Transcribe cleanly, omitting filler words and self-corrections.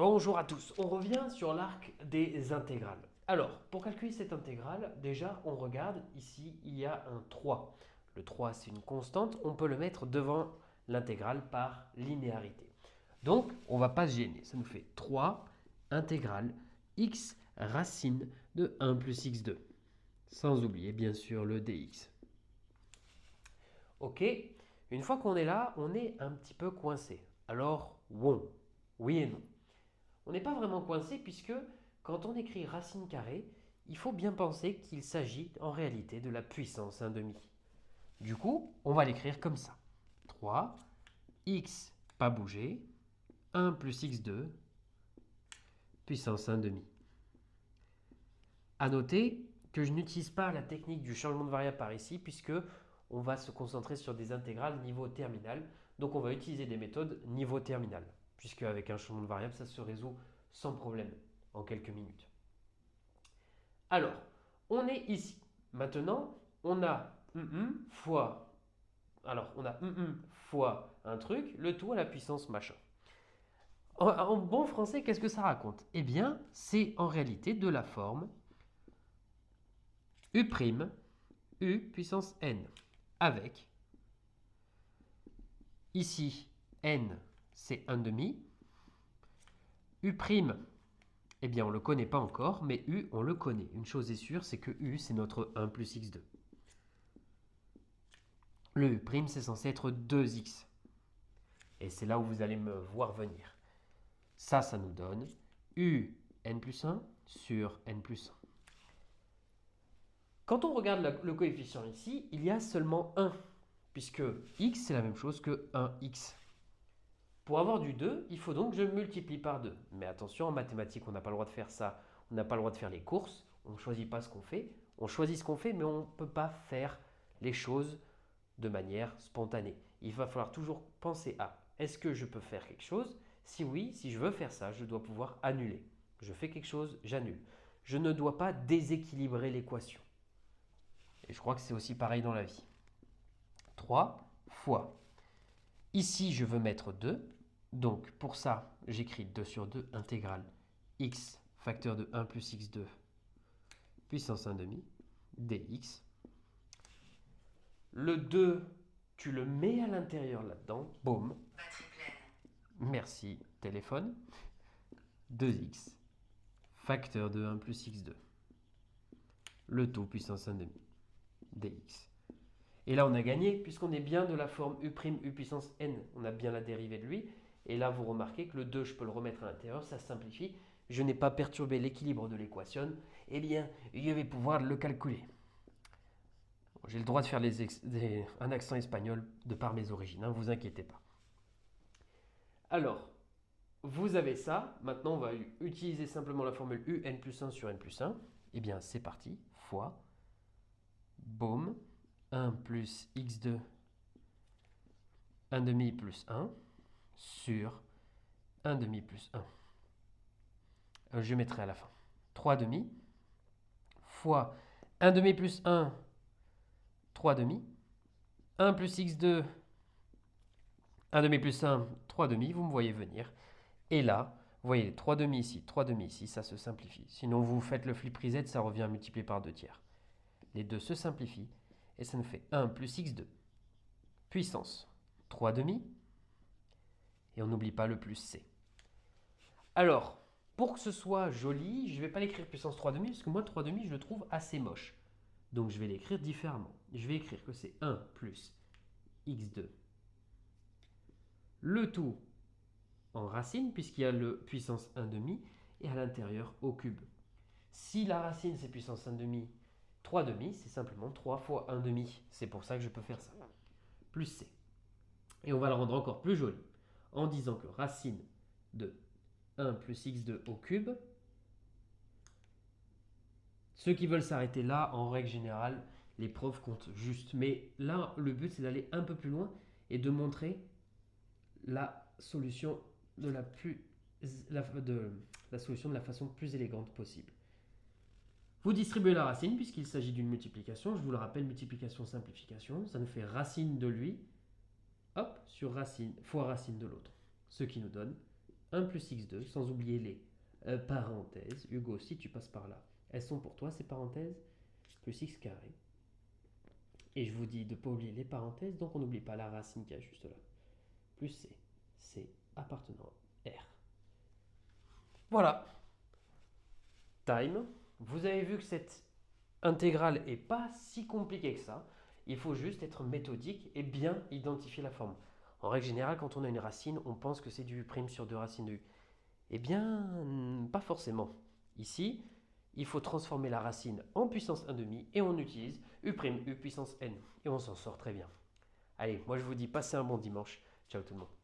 Bonjour à tous, on revient sur l'arc des intégrales. Alors, pour calculer cette intégrale, déjà on regarde, ici il y a un 3. Le 3 c'est une constante, on peut le mettre devant l'intégrale par linéarité. Donc on ne va pas se gêner, ça nous fait 3 intégrale x racine de 1 plus x2. Sans oublier bien sûr le dx. Ok, une fois qu'on est là, on est un petit peu coincé. Alors, oui et non. On n'est pas vraiment coincé puisque quand on écrit racine carrée, il faut bien penser qu'il s'agit en réalité de la puissance 1 demi. Du coup, on va l'écrire comme ça. 3, x pas bougé, 1 plus x2, puissance 1 demi. A noter que je n'utilise pas la technique du changement de variable par ici puisque on va se concentrer sur des intégrales niveau terminal. Donc on va utiliser des méthodes niveau terminal puisque avec un changement de variable, ça se résout sans problème en quelques minutes. Alors, on est ici. Maintenant, on a fois, alors on a fois un truc, le tout à la puissance machin. En bon français, qu'est-ce que ça raconte? Eh bien, c'est en réalité de la forme u', u puissance n, avec, ici, n, c'est 1 demi, u', eh bien, on ne le connaît pas encore, mais u, on le connaît. Une chose est sûre, c'est que u, c'est notre 1 plus x2. Le u', c'est censé être 2x. Et c'est là où vous allez me voir venir. Ça nous donne u n plus 1 sur n plus 1. Quand on regarde le coefficient ici, il y a seulement 1, puisque x c'est la même chose que 1x. Pour avoir du 2, il faut donc que je multiplie par 2. Mais attention, en mathématiques, on n'a pas le droit de faire ça. On n'a pas le droit de faire les courses. On ne choisit pas ce qu'on fait. On choisit ce qu'on fait, mais on ne peut pas faire les choses de manière spontanée. Il va falloir toujours penser à est-ce que je peux faire quelque chose? Si oui, si je veux faire ça, je dois pouvoir annuler. Je fais quelque chose, j'annule. Je ne dois pas déséquilibrer l'équation. Et je crois que c'est aussi pareil dans la vie. 3 fois. Ici, je veux mettre 2. Donc, pour ça, j'écris 2 sur 2 intégrale x facteur de 1 plus x2 puissance 1 demi dx. Le 2, tu le mets à l'intérieur là-dedans. Boum. Batterie pleine. Merci, téléphone. 2x facteur de 1 plus x2. Le tout puissance 1 demi dx. Et là, on a gagné puisqu'on est bien de la forme u' u puissance n. On a bien la dérivée de lui. Et là, vous remarquez que le 2, je peux le remettre à l'intérieur, ça simplifie. Je n'ai pas perturbé l'équilibre de l'équation. Eh bien, je vais pouvoir le calculer. J'ai le droit de faire un accent espagnol de par mes origines, ne vous inquiétez pas. Alors, vous avez ça. Maintenant, on va utiliser simplement la formule u n plus 1 sur n plus 1. Eh bien, c'est parti. Fois, boum, 1 plus x2, 1 demi plus 1 sur 1 demi plus 1. Je mettrai à la fin. 3 demi fois 1 demi plus 1, 3 demi. 1 plus x2, 1 demi plus 1, 3 demi. Vous me voyez venir. Et là, vous voyez, 3 demi ici, 3 demi ici, ça se simplifie. Sinon, vous faites le flip reset, ça revient multiplié par 2 tiers. Les deux se simplifient et ça nous fait 1 plus x2 puissance 3 demi. Et on n'oublie pas le plus c. Alors, pour que ce soit joli, je ne vais pas l'écrire puissance 3 demi, parce que moi 3 demi, je le trouve assez moche. Donc je vais l'écrire différemment. Je vais écrire que c'est 1 plus x2. Le tout en racine, puisqu'il y a le puissance 1 demi, et à l'intérieur au cube. Si la racine c'est puissance 1 demi, 3 demi, c'est simplement 3 fois 1 demi. C'est pour ça que je peux faire ça. Plus c. Et on va le rendre encore plus joli en disant que racine de 1 plus x2 au cube. Ceux qui veulent s'arrêter là, en règle générale, les preuves comptent juste. Mais là, le but, c'est d'aller un peu plus loin et de montrer la solution de la solution de la façon plus élégante possible. Vous distribuez la racine puisqu'il s'agit d'une multiplication. Je vous le rappelle, multiplication, simplification. Ça nous fait racine de lui, hop, sur racine, fois racine de l'autre. Ce qui nous donne 1 plus x2, sans oublier les parenthèses. Hugo, si tu passes par là, elles sont pour toi ces parenthèses, plus x carré. Et je vous dis de ne pas oublier les parenthèses, donc on n'oublie pas la racine qui est juste là. Plus c appartenant à R. Voilà. Time. Vous avez vu que cette intégrale n'est pas si compliquée que ça. Il faut juste être méthodique et bien identifier la forme. En règle générale, quand on a une racine, on pense que c'est du u' sur 2 racines de u. Eh bien, pas forcément. Ici, il faut transformer la racine en puissance 1/2 et on utilise u' u puissance n. Et on s'en sort très bien. Allez, moi je vous dis passez un bon dimanche. Ciao tout le monde.